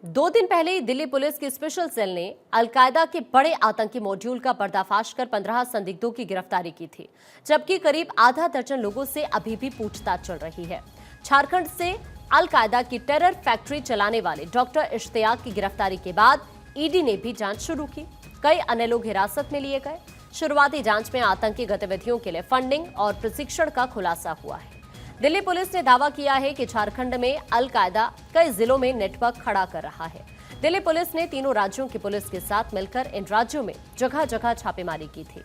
2 दिन पहले ही दिल्ली पुलिस की स्पेशल सेल ने अलकायदा के बड़े आतंकी मॉड्यूल का पर्दाफाश कर 15 संदिग्धों की गिरफ्तारी की थी, जबकि करीब आधा दर्जन लोगों से अभी भी पूछताछ चल रही है। झारखंड से अलकायदा की टेरर फैक्ट्री चलाने वाले डॉक्टर इश्तियाक की गिरफ्तारी के बाद ईडी ने भी जांच शुरू की। कई अन्य लोग हिरासत में लिए गए। शुरुआती जांच में आतंकी गतिविधियों के लिए फंडिंग और प्रशिक्षण का खुलासा हुआ है। दिल्ली पुलिस ने दावा किया है कि झारखंड में अलकायदा कई जिलों में नेटवर्क खड़ा कर रहा है। दिल्ली पुलिस ने तीनों राज्यों की पुलिस के साथ मिलकर इन राज्यों में जगह जगह छापेमारी की थी।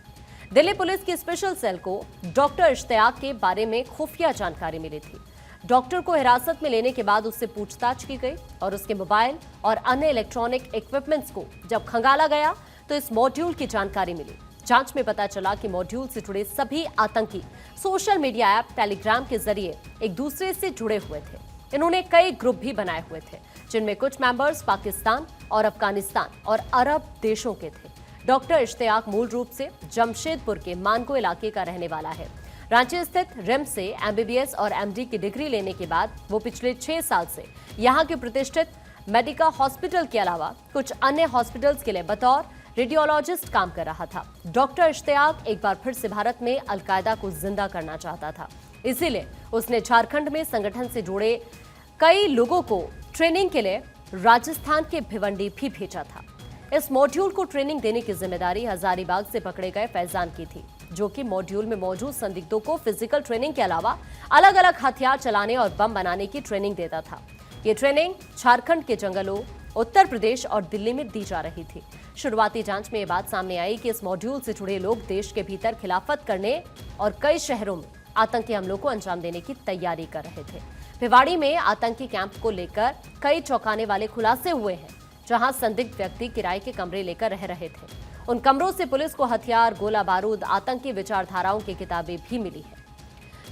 दिल्ली पुलिस की स्पेशल सेल को डॉक्टर इश्तियाक के बारे में खुफिया जानकारी मिली थी। डॉक्टर को हिरासत में लेने के बाद उससे पूछताछ की गई और उसके मोबाइल और अन्य इलेक्ट्रॉनिक इक्विपमेंट्स को जब खंगाला गया तो इस मॉड्यूल की जानकारी मिली। जांच में पता चला कि मॉड्यूल से जुड़े सभी आतंकी सोशल मीडिया ऐप टेलीग्राम के जरिए एक दूसरे से जुड़े हुए थे। इन्होंने कई ग्रुप भी बनाए हुए थे, जिनमें कुछ मेंबर्स पाकिस्तान और अफगानिस्तान और अरब देशों के थे। डॉक्टर इश्तियाक मूल रूप से जमशेदपुर के मानगो इलाके का रहने वाला है। रांची स्थित रिम्स से एमबीबीएस और एमडी की डिग्री लेने के बाद वो पिछले 6 साल से यहाँ के प्रतिष्ठित मेडिका हॉस्पिटल के अलावा कुछ अन्य हॉस्पिटल्स के लिए बतौर रेडियोलॉजिस्ट काम कर रहा था। डॉक्टर इश्तियाक एक बार फिर से भारत में अलकायदा को जिंदा करना चाहता था, इसीलिए उसने झारखंड में संगठन से जुड़े कई लोगों को ट्रेनिंग के लिए राजस्थान के भिवंडी भी भेजा था। इस मॉड्यूल को ट्रेनिंग देने की जिम्मेदारी हजारीबाग से पकड़े गए फैजान की थी, जो कि मॉड्यूल में मौजूद संदिग्धों को फिजिकल ट्रेनिंग के अलावा अलग अलग हथियार चलाने और बम बनाने की ट्रेनिंग देता था। ये ट्रेनिंग झारखंड के जंगलों, उत्तर प्रदेश और दिल्ली में दी जा रही थी। शुरुआती जांच में ये बात सामने आई कि इस मॉड्यूल से जुड़े लोग देश के भीतर खिलाफत करने और कई शहरों में आतंकी हमलों को अंजाम देने की तैयारी कर रहे थे। भिवाड़ी में आतंकी कैंप को लेकर कई चौंकाने वाले खुलासे हुए हैं, जहां संदिग्ध व्यक्ति किराए के कमरे लेकर रह रहे थे। उन कमरों से पुलिस को हथियार, गोला बारूद, आतंकी विचारधाराओं की किताबें भी मिली है।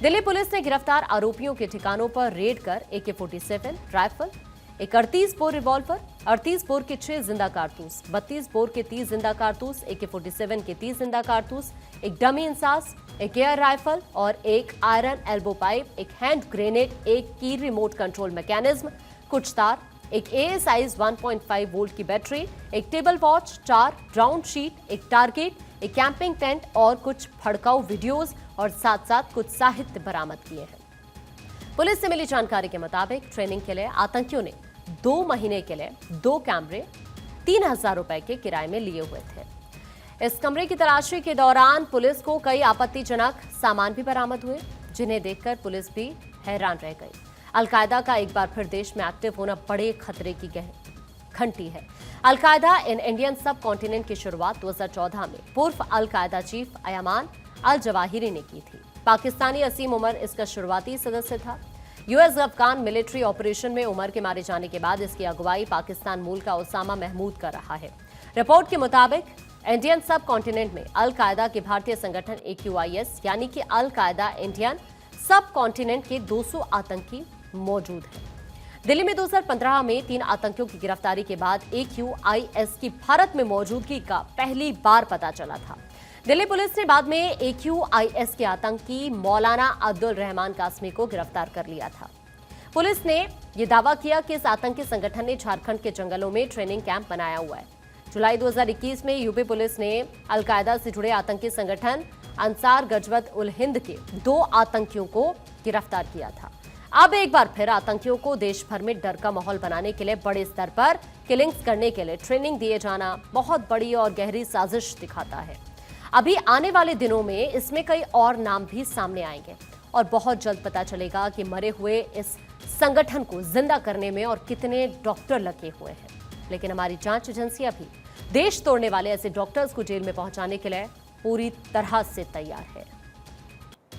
दिल्ली पुलिस ने गिरफ्तार आरोपियों के ठिकानों पर रेड कर AK-47 राइफल, एक 38 बोर रिवॉल्वर, 38 बोर के 6 जिंदा कारतूस, 32 बोर के 30 जिंदा कारतूस, AK-47 के 30 जिंदा कारतूस, एक डमी इंसास, एक एयर राइफल और एक आयरन एल्बो पाइप, एक हैंड ग्रेनेड, एक की रिमोट कंट्रोल मैकेनिज्म, कुछ तार, एक ASI's 1.5 वोल्ट की बैटरी, एक टेबल वॉच, 4 राउंड शीट, एक टारगेट, एक कैंपिंग टेंट और कुछ भड़काऊ वीडियोस और साथ साथ कुछ साहित्य बरामद किए हैं। पुलिस से मिली जानकारी के मुताबिक ट्रेनिंग के लिए आतंकियों ने 2 महीने के लिए 2 कैमरे 3000 रुपए के किराए में लिए हुए थे। इस कमरे की तलाशी के दौरान पुलिस को कई आपत्तिजनक सामान भी बरामद हुए, जिन्हें देखकर पुलिस भी हैरान रह गई। अलकायदा का एक बार फिर देश में एक्टिव होना बड़े खतरे की घंटी है। Al Qaeda in Indian subcontinent की शुरुआत 2014 में पूर्व al Qaeda chief Ayman al Zawahiri ने की थी। पाकिस्तानी असीम उमर इसका शुरुआती सदस्य था। यूएस अफगान मिलिट्री ऑपरेशन में उमर के मारे जाने के बाद इसकी अगुवाई पाकिस्तान मूल का उसामा महमूद कर रहा है। रिपोर्ट के मुताबिक इंडियन सब कॉन्टिनेंट में अल कायदा के भारतीय संगठन AQIS यानी कि अल कायदा इंडियन सब कॉन्टिनेंट के 200 आतंकी मौजूद हैं। दिल्ली में 2015 में 3 आतंकियों की गिरफ्तारी के बाद AQIS की भारत में मौजूदगी का पहली बार पता चला था। दिल्ली पुलिस ने बाद में AQIS के आतंकी मौलाना अब्दुल रहमान कासमी को गिरफ्तार कर लिया था। पुलिस ने यह दावा किया कि इस आतंकी संगठन ने झारखंड के जंगलों में ट्रेनिंग कैंप बनाया हुआ है। जुलाई 2021 में यूपी पुलिस ने अलकायदा से जुड़े आतंकी संगठन अंसार गजवत उल हिंद के 2 आतंकियों को गिरफ्तार किया था। अब एक बार फिर आतंकियों को देश भर में डर का माहौल बनाने के लिए बड़े स्तर पर किलिंग्स करने के लिए ट्रेनिंग दिए जाना बहुत बड़ी और गहरी साजिश दिखाता है। अभी आने वाले दिनों में इसमें कई और नाम भी सामने आएंगे और बहुत जल्द पता चलेगा कि मरे हुए इस संगठन को जिंदा करने में और कितने डॉक्टर लगे हुए हैं। लेकिन हमारी जांच एजेंसियां भी देश तोड़ने वाले ऐसे डॉक्टर्स को जेल में पहुंचाने के लिए पूरी तरह से तैयार है।